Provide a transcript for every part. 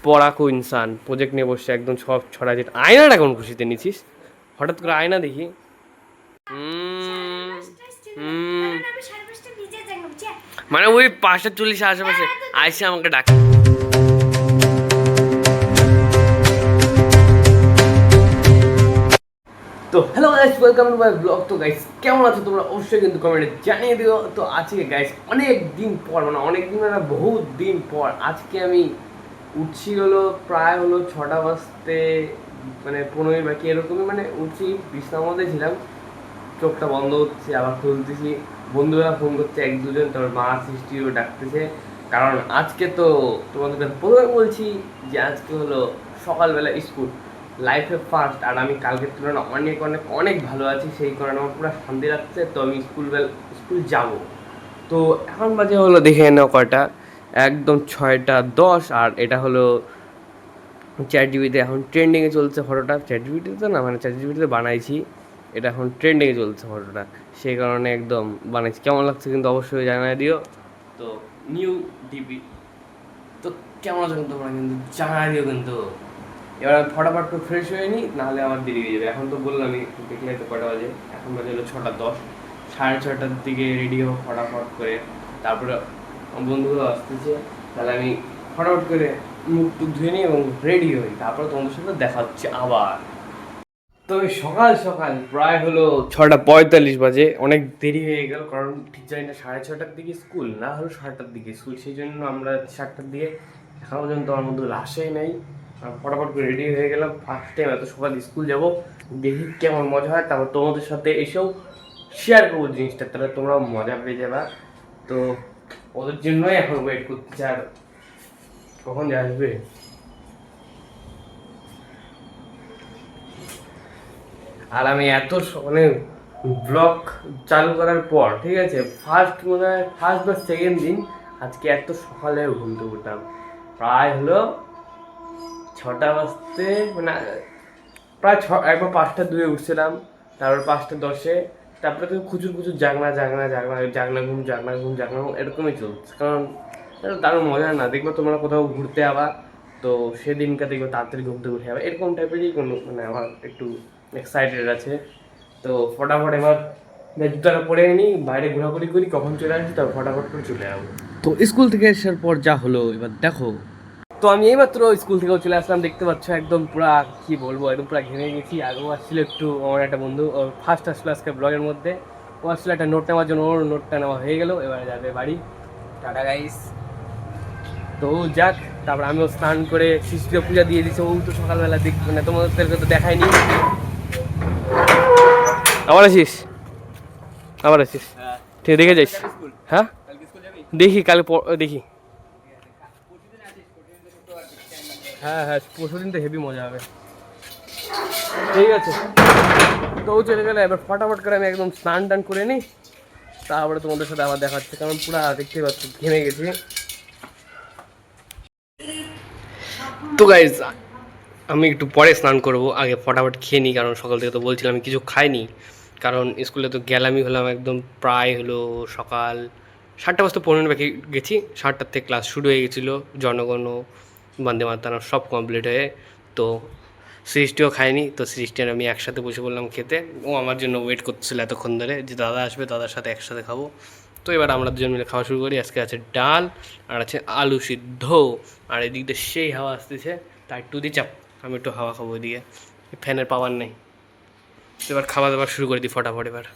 পড়াকু ইনসান প্রজেক্ট নিয়ে বসে একদম সব ছড়া যেটা আয়নাটা কোন খুশিতে নিছিস হঠাৎ করে আয়না দেখি মানে ওই 5:40 আশেপাশে আইসে আমাকে ডাকে। তো hello guys, welcome to my blog. তো গাইস কেমন আছো তোমরা অবশ্যই কিন্তু কমেন্টে জানিয়ে দিও। তো আজকে গাইস অনেক দিন পর, মানে অনেক দিন মানে বহুত দিন পর আজকে আমি উঠছি প্রায় 6টা বাজতে মানে 15 বাকি এরকমই, মানে উঠছি, বিছনার মধ্যে ছিলাম, চোখটা বন্ধ হচ্ছে আবার খুলতেছি, বন্ধুরা ফোন করছে এক দুজন, তারপর মা সৃষ্টিও ডাকতেছে। কারণ আজকে তো তোমাদের প্রথমে বলছি যে আজকে সকালবেলা স্কুল, লাইফে ফার্স্ট, আর আমি কালকের তুলনায় অনেক অনেক অনেক ভালো আছি, সেই কারণে আমার পুরো শান্তি লাগছে। তো আমি স্কুল যাব। তো এখন বাজে দেখে নাও কয়টা, একদম 6:10। আর এটা চ্যাট জিবিতে এখন ট্রেন্ডিংয়ে চলছে ফটোটা, চ্যাট জিবিতে তো না, মানে চ্যাট জিবিতে বানাইছি, এটা এখন ট্রেন্ডিংয়ে চলছে ফটোটা, সেই কারণে একদম বানাইছি। কেমন লাগছে কিন্তু অবশ্যই জানাই দিও। তো নিউ ডিপি, তো কেমন আছো কিন্তু তোমরা কিন্তু জানাই দিও কিন্তু। এবার আমি ফটাফট করে ফ্রেশ হয়ে নিই, নাহলে আমার দেরি হয়ে যাবে। এখন তো বললামই, দেখলে তো কটা বাজে, এখন বাজে 6:10, 6:30টার দিকে রেডি হবো ফটাফট করে। তারপরে বন্ধুগুলো আসতেছে, তাহলে আমি ফটাফট করে মুখ টুক ধুয়ে নিই এবং রেডি হই, তারপর তোমাদের সাথে দেখা হচ্ছে আবার। তো সকাল সকাল প্রায় 6:45 বাজে, অনেক দেরি হয়ে গেল, কারণ ঠিক জানি না 6:30টার দিকে স্কুল না 7টার দিকে স্কুল, সেই জন্য আমরা 7টার দিকে এখন পর্যন্ত আমার মধ্যে আসেই নাই। ফটাফট করে রেডি হয়ে গেলাম, ফার্স্ট টাইম এত সকাল স্কুল যাব, দেখি কেমন মজা হয়, তারপর তোমাদের সাথে এসেও শেয়ার করবো জিনিসটা, তাহলে তোমরাও মজা পেয়ে যাবা। তো ওদের জন্যই এখন ওয়েট করতেছি, আর কখন যে আসবে। আর আমি এত মানে ব্লগ চালু করার পর, ঠিক আছে, ফার্স্ট বা সেকেন্ড দিন আজকে এত সকালে ঘুম থেকে উঠলাম, প্রায় 6টা বাজতে, মানে প্রায় একবার 5:02 উঠছিলাম, তারপর 5:10, তারপরে তো খুচুর খুচুর জাগনা জাগনা জাগনা জাগনা ঘুম জাগনা ঘুম জাগনা ঘুম এরকমই চলছে। কারণ এটা দারুণ মজা না, দেখবো তোমরা কোথাও ঘুরতে যাবা, তো সেদিনকে দেখবো তাড়াতাড়ি ঘুম থেকে উঠে যাবে, এরকম টাইপেরই কোনো, মানে আমার একটু এক্সাইটেড আছে। তো ফটাফট এবার জুতাটা পরে নিই, বাইরে ঘোরাঘুরি করি, কখন চলে আসি তারপর ফটাফট করে চলে যাবো। তো স্কুল থেকে আসার পর যা হলো এবার দেখো। তো আমি এইমাত্র স্কুল থেকেও চলে আসলাম, দেখতে পাচ্ছ একদম পুরা, কি বলবো, একদম পুরা ঘেমে গেছি। আগেও আসছিল একটু, আমার একটা বন্ধু ওর ফার্স্ট আসলো আজকে ব্লগের মধ্যে, ও আসলে একটা নোট নেওয়ার জন্য, ওর নোটটা নেওয়া হয়ে গেল, এবার যাবে বাড়ি। Tata guys. তো যাক, তারপর আমিও স্নান করে সৃষ্টিও পূজা দিয়ে দিচ্ছি, ও তো সকালবেলা মানে তোমাদেরকে তো দেখায়নি। আবার আসিস, আবার আসিস, ঠিক দেখে যাইস। হ্যাঁ দেখি কাল, দেখি। হ্যাঁ হ্যাঁ, পরশুদিন তো হেভি মজা হবে, ঠিক আছে। তো ও চলে গেলে, এবার ফটাফট করে আমি একদম স্নান টান করে নিই, তারপরে তোমাদের সাথে আবার দেখাচ্ছে, কারণ পুরো দেখতে পাচ্ছি ঘেমে গেছি। তো গাইজ আমি একটু পরে স্নান করব, আগে ফটাফট খেয়ে নিই, কারণ সকাল থেকে তো বলছিলাম আমি কিছু খাইনি, কারণ স্কুলে তো গেলামই হলাম একদম, প্রায় সকাল 7:15 বাকি গেছি, 7টার থেকে ক্লাস শুরু হয়ে গেছিলো, জনগণ বন্দে মাতরম সব কমপ্লিট হয়ে। তো সৃষ্টিও খায়নি, তো সৃষ্টি আর আমি একসাথে বসে পড়লাম খেতে, ও আমার জন্য ওয়েট করতেছিল এতক্ষণ ধরে যে দাদা আসবে, দাদার সাথে একসাথে খাবো। তো এবার আমরা দুজন মিলে খাওয়া শুরু করি। আজকে আছে ডাল, আর আছে আলু সিদ্ধ, আর এদিক দিয়ে সেই হাওয়া আসতেছে, তাই একটু দিয়ে চাপ, আমি একটু হাওয়া খাবো ওইদিকে, ফ্যানের পাওয়ার নেই। তো এবার খাওয়া দাওয়া শুরু করে দিই ফটাফট। এবার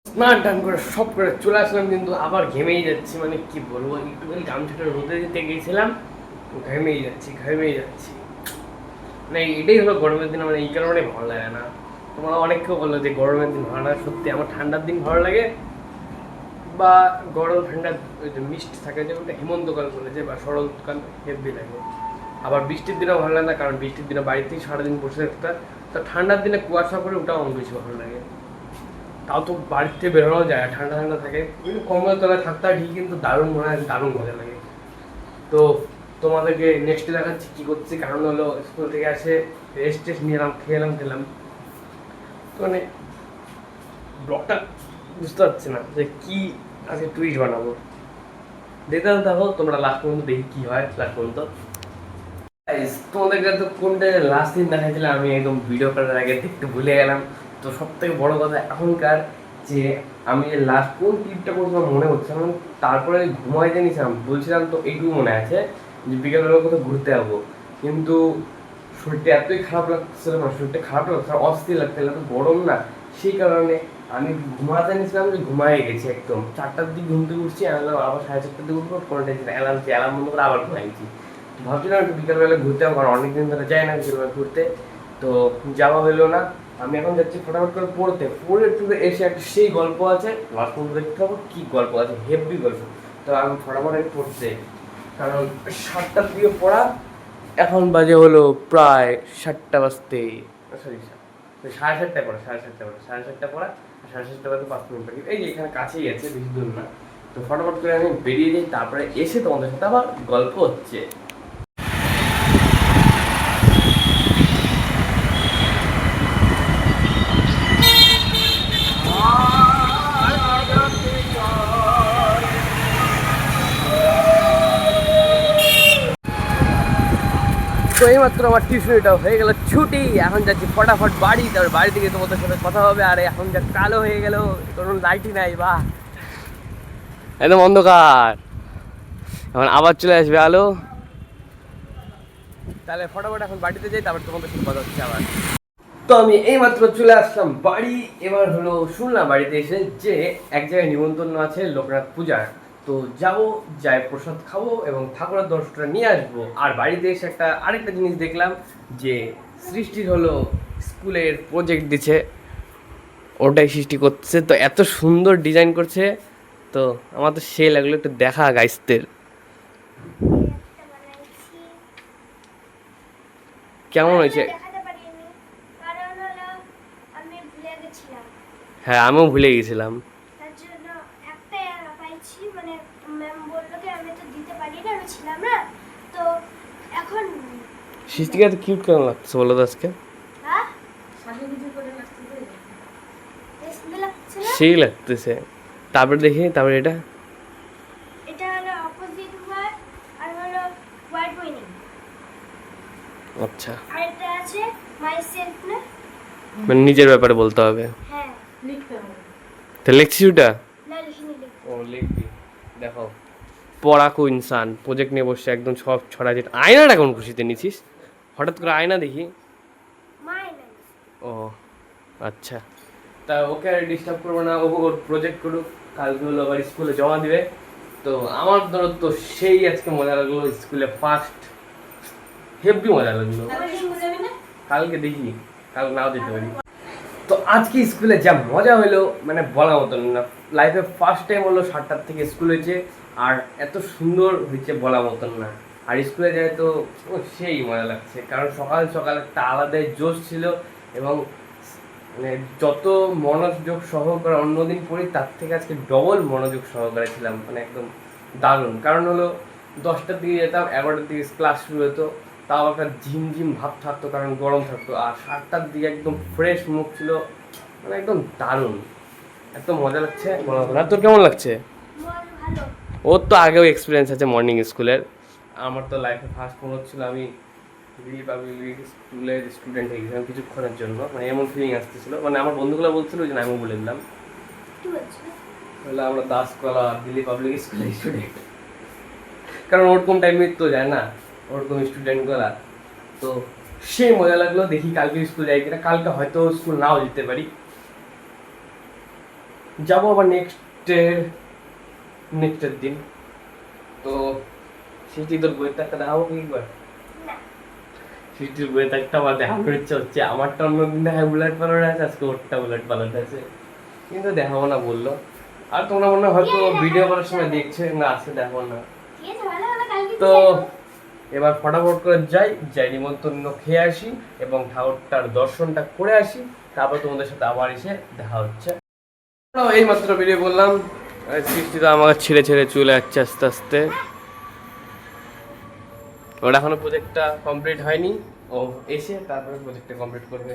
স্নান টান করে সব করে চলে আসলাম, কিন্তু আবার ঘেমেই যাচ্ছি, মানে কি বলবো, একটুখানি গামছাটা রোদে দিতে গিয়েছিলাম, ঘেমেই যাচ্ছি ঘেমেই যাচ্ছি। মানে এটাই গরমের দিন, মানে এই কারণে ভালো লাগে না। তোমরা অনেকেও বললো যে গরমের দিন ভালো লাগে, সত্যি আমার ঠান্ডার দিন ভালো লাগে, বা গরম ঠান্ডা ওই যে মিষ্টি থাকে, যে ওটা হেমন্তকাল বলেছে, বা শরৎকাল হেভি লাগে। আবার বৃষ্টির দিনেও ভালো লাগে না, কারণ বৃষ্টির দিনে বাড়িতেই সারাদিন বসে থাকতে, তো ঠান্ডার দিনে কুয়াশা পড়ে, ওটাও আমার বেশি ভালো লাগে। তাও তো বাড়িতে বেরোনো যায়, ঠান্ডা ঠান্ডা থাকে, কিন্তু কম্বলের তলায় থাকতে হয় ঠিক, কিন্তু দারুণ মনে হয়, দারুণ মজা লাগে। তো তোমাদেরকে নেক্সটে দেখাচ্ছি কী করছি, কারণ স্কুল থেকে আসে রেস্ট টেস্ট নিলাম, খেলাম। তো মানে ব্লগটা বুঝতে পারছি না যে কী আজকে টুইস্ট বানাবো। দেখতে থাকো তোমরা লাস্ট পর্যন্ত, দেখি কি হয় লাস্ট পর্যন্ত। তোমাদেরকে তো কোনটা লাস্ট দিন দেখাইছিলাম, আমি একদম ভিডিও করার আগে দেখতে ভুলে গেলাম। তো সব থেকে বড় কথা এখনকার যে আমি লাস্ট কোন ক্লিপটা করছিলাম মনে হচ্ছে না, তারপরে ঘুমাইতে নিয়েছিলাম বলছিলাম, তো এইটুকু মনে আছে যে বিকেলবেলা কোথাও ঘুরতে যাবো, কিন্তু শরীরটা এতই খারাপ লাগছিল না, শরীরটা খারাপ লাগছে, অস্থির লাগছে, এত গরম না, সেই কারণে আমি ঘুমাতে নিয়েছিলাম যে ঘুমাই গেছি একদম। 4টার দিকে ঘুম থেকে উঠছি, আবার 4:30টার দিকে উঠবো, কোনো টেনশন, অ্যালার্ম বন্ধ করে আবার ঘুমাই গেছি। ভাবছিলাম একটু বিকালবেলা ঘুরতে যাবো, কারণ অনেকদিন ধরে যাই না বিকেলবেলা ঘুরতে, তো যাওয়া হলো না। আমি এখন যাচ্ছি ফটাফট করে পড়ে টুরে এসে একটা সেই গল্প আছে, লাস্ট পর্যন্ত দেখতে হবে কি গল্প আছে, হেভি গল্প। তো আমি ফটাফট পড়তে, কারণ 7টার দিকে পড়া, এখন বাজে হলো প্রায় 7টা বাজতে, সরি 7:30টায় পড়া, 7:30 পড়া, 7:30 বাজতে 5 মিনিট বাকি। এই যে এখানে কাছেই আছে, বেশি দূর না। তো ফটাফট করে আমি বেরিয়ে যাই, তারপরে এসে তোমাদের সাথে আবার গল্প হচ্ছে। তো এইমাত্র আমার টিউশনিটা হয়ে গেল ছুটি, এখন যাচ্ছি ফটাফট বাড়ি, তারপর বাড়ি থেকে তোমাদের সাথে কথা হবে। আর এখন যা কালো হয়ে গেল, কোনো লাইটই নাই, বা একদম অন্ধকার, এখন আবার চলে আসবে আলো। তাহলে ফটাফট এখন বাড়িতে যাই, তারপর তোমাদের সাথে কথা হচ্ছে আবার। তো আমি এইমাত্র চলে আসলাম বাড়ি। এবার হলো শুনলাম বাড়িতে এসে যে এক জায়গায় নিমন্ত্রণ আছে লোকনাথ পূজার, তো যাবো, যাই প্রসাদ খাবো এবং ঠাকুরের দর্শনটা নিয়ে আসবো। আর বাড়িতে এসে আরেকটা জিনিস দেখলাম যে সৃষ্টির হলো স্কুলের প্রজেক্ট দিচ্ছে, ওটাই সৃষ্টি করছে, তো এত সুন্দর ডিজাইন করছে, তো আমার তো সেই লাগলো, একটু দেখা গাইসদের কেমন হয়েছে। হ্যাঁ আমিও ভুলে গেছিলাম। সৃষ্টিকে তো কিউট কেমন লাগছে বলো তো আজকে? সেই লাগতেছে। তারপর দেখি, তারপরে এটা হলো অপোজিট ওয়ার্ড আর হলো ওয়ার্ড মিনিং। আচ্ছা, আর এটা আছে মাই সেলফ না, মানে নিজের ব্যাপারে বলতে হবে। হ্যাঁ লিখতে হবে। তো লিখছিস ওটা? না লিখিনি। ও লিখবি। দেখো পড়াকু ইনসান প্রজেক্ট নিয়ে বসে একদম সব ছড়া যেটা। আয়নাটা কোন খুশিতে নিছিস হঠাৎ করে? আয়না দেখি। ও আচ্ছা, তা ওকে আর ডিস্টার্ব করবো না, ও ওর প্রজেক্ট করুক, কালকে হলো আবার স্কুলে জমা দিবে। তো আমার ধরো তো সেই আজকে মজা লাগলো, স্কুলে ফার্স্ট হেভি মজা লাগলো। কালকে দেখি, কাল নাও যেতে পারি। তো আজকে স্কুলে যা মজা হলো মানে বলার মতন না, লাইফে ফার্স্ট টাইম হলো 7টার থেকে স্কুল হয়েছে, আর এত সুন্দর হয়েছে বলার মতন না। আর স্কুলে যায় তো সেই মজা লাগছে, কারণ সকাল সকাল একটা আলাদাই জোশ ছিল, এবং মানে যত মনোযোগ সহকারে অন্যদিন পড়ি তার থেকে আজকে ডবল মনোযোগ সহকারে ছিলাম, মানে একদম দারুণ। কারণ হলো 10টার দিকে যেতাম, 11টার দিকে ক্লাস শুরু হতো, তাও একটা ঝিমঝিম ভাব থাকতো কারণ গরম থাকতো, আর 7টার দিকে একদম ফ্রেশ মুখ ছিল, মানে একদম দারুণ, এত মজা লাগছে। আর তোর কেমন লাগছে? ওর তো আগেও এক্সপিরিয়েন্স আছে মর্নিং স্কুলের, আমার তো লাইফে ফার্স্ট মনে হচ্ছিল আমি পাবলিক স্কুলের স্টুডেন্ট হয়ে গেছিলাম কিছুক্ষণের জন্য, মানে এমন ফিলিং আসতেছিল। মানে আমার বন্ধুগুলো বলছিল যে আমিও বলে দিলাম, বলে আমরা দাসকলা দিল্লি পাবলিক স্কুলের স্টুডেন্ট, কারণ ওরকম টাইমে তো যায় না ওরকম স্টুডেন্টগুলা। তো সেই মজা লাগলো। দেখি কালকে স্কুল যাই কিনা, কালকে হয়তো স্কুল নাও যেতে পারি, যাবো আবার নেক্সটের দিন। তো সৃষ্টি তোর বইয়ের একটা দেখাবো কি একবার? সৃষ্টির বইয়ের একটা আমার দেখানোর ইচ্ছা হচ্ছে, আমারটা অন্যদিন দেখায় বুলেট পালন আছে, আজকে ওরটা বুলেট পালন আছে, কিন্তু দেখাবো না বললো। আর তোমরা মনে হয় হয়তো ভিডিও করার সময় দেখছে না, আজকে দেখাবো না। তো এবার ফটাফট করে যাই নিমন্ত্রণ খেয়ে আসি এবং ঠাকুরটার দর্শনটা করে আসি, তারপর তোমাদের সাথে আবার এসে দেখা হচ্ছে। এই মাত্র বেরিয়ে বললাম, সৃষ্টি তো আমাকে ছেড়ে ছেড়ে চলে যাচ্ছে আস্তে আস্তে, ওর এখনো প্রজেক্টটা কমপ্লিট হয়নি, ও এসে তারপরে প্রজেক্টটা কমপ্লিট করবে।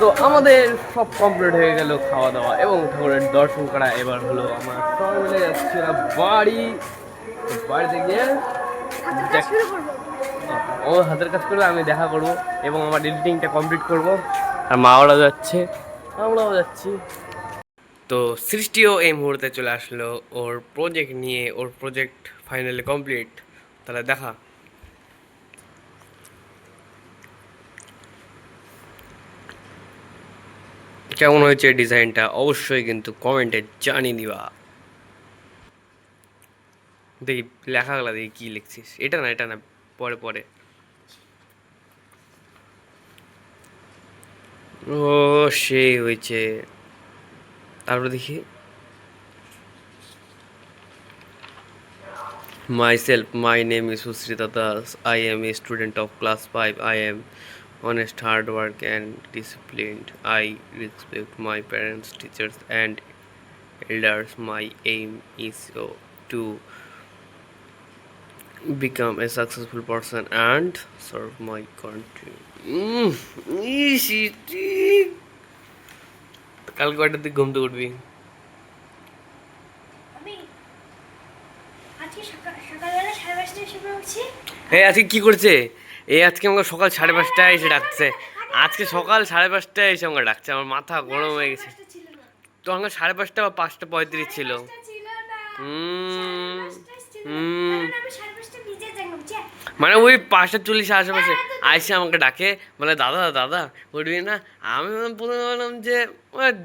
তো আমাদের সব কমপ্লিট হয়ে গেল খাওয়া দাওয়া এবং ঠাকুরের দর্শন করা। এবার হলো আমরা সবাই মিলে যাচ্ছি বাড়ি। বাড়িতে গিয়ে হাতের কাজ শুরু করবো। ও হাতের কাজ করবে, আমি দেখা করব এবং আমার এডিটিংটা কমপ্লিট করব। আর মা ওরা যাচ্ছে, আমরাও যাচ্ছি। তো সৃষ্টিও এই মুহূর্তে চলে আসলো ওর প্রজেক্ট নিয়ে। ওর প্রজেক্ট ফাইনালি কমপ্লিট। তাহলে দেখা কেমন হয়েছে ডিজাইনটা, অবশ্যই কিন্তু কমেন্টে জানিয়ে দিবা। দেখি লেখাগুলা দেখি কি লিখছিস। এটা না, এটা না, পরে পরে। ও সেই হয়েছে। তারপরে দেখি myself, my name is Susrita Das. I am a student of class 5. I am honest, hard work and disciplined. I respect my parents, teachers and elders. My aim is to become a successful person and serve my country. কালকে কয়টার দিকে ঘুম থেকে উঠবি? আমি আজকে সকালবেলা 5:30টায় এসে উঠছি। এই আজকে কি করছে? এই আজকে আমাকে সকাল 5:30টায় এসে ডাকছে। আজকে সকাল 5:30টায় এসে আমাকে ডাকছে। আমার মাথা গরম হয়ে গেছে। 5:30 ছিল না। তো আমাকে 5:30 বা 5:35 ছিল। 5:30 ছিল না। হুম 5:30 ছিল না। হুম কারণ আমি 5:30 ভিজে যাইলাম, যে মানে ওই 5:40 আশেপাশে আইসে আমাকে ডাকে, বলে দাদা দাদা উঠবি না? আমি প্রথমে বললাম যে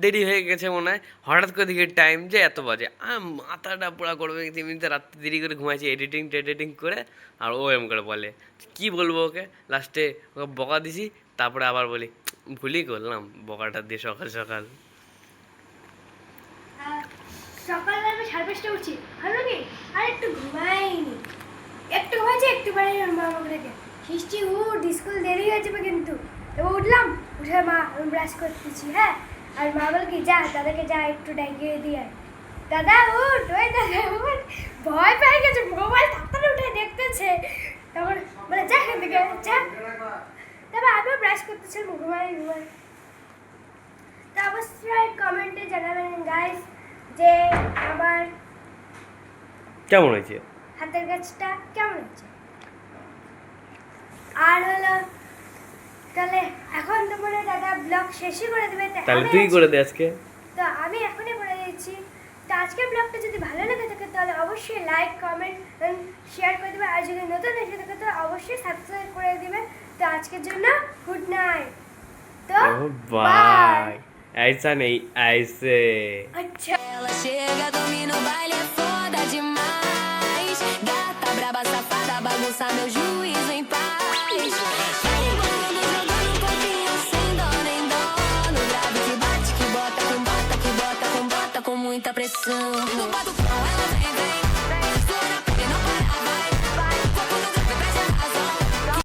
দেরি হয়ে গেছে মনে হয়। হঠাৎ করে দিকে টাইম যে এত বাজে, মাথাটা পোড়া করবে। এমনিতে রাত্রে দেরি করে ঘুমাইছি এডিটিং করে। আর ও এম করে বলে, কি বলবো ওকে। লাস্টে ওকে বকা দিছি। তারপরে আবার বলি ভুলই করলাম বকাটা দিয়ে সকাল সকাল। সকালে আমি 5:30 উঠছি, ভালো কি? আর একটু ঘুমাইনি, একটু ঘুমাইছি, একটু বাড়ি মা আমাকে ডেকে, সৃষ্টি উঠ, স্কুল দেরি হয়ে যাবে কিন্তু। এবার উঠলাম, উঠে মা আমি ব্রাশ করতেছি, হ্যাঁ। আর মা বলে কি, যা দাদাকে যা একটু ডাকিয়ে দিয়ে আয়। দাদা উঠ, ওই দাদা উঠ। ভয় পেয়ে গেছে, মোবাইল তাড়াতাড়ি উঠে দেখতেছে। তারপর বলে যা এখান থেকে যা। তারপর আমিও ব্রাশ করতেছিলাম, ঘুমাই। তো অবশ্যই কমেন্টে জানাবেন গাইস যে আমার কেমন হয়েছে হাতের কাজটা কেমন হচ্ছে। আর হলো তাহলে এখন তো মনে হয় দাদা ব্লগ শেষই করে দেবে। তাহলে তুই করে দে আজকে। তো আমি এখনই করে দিচ্ছি। তো আজকের ব্লগটা যদি ভালো লেগে থাকে তাহলে অবশ্যই লাইক, কমেন্ট, শেয়ার করে দেবে। আর যদি নতুন এসে থাকে তো অবশ্যই সাবস্ক্রাইব করে দেবে। তো আজকের জন্য গুড নাইট। তো বাই। ऐसा नहीं ऐसे। আচ্ছা Ela chega, domina o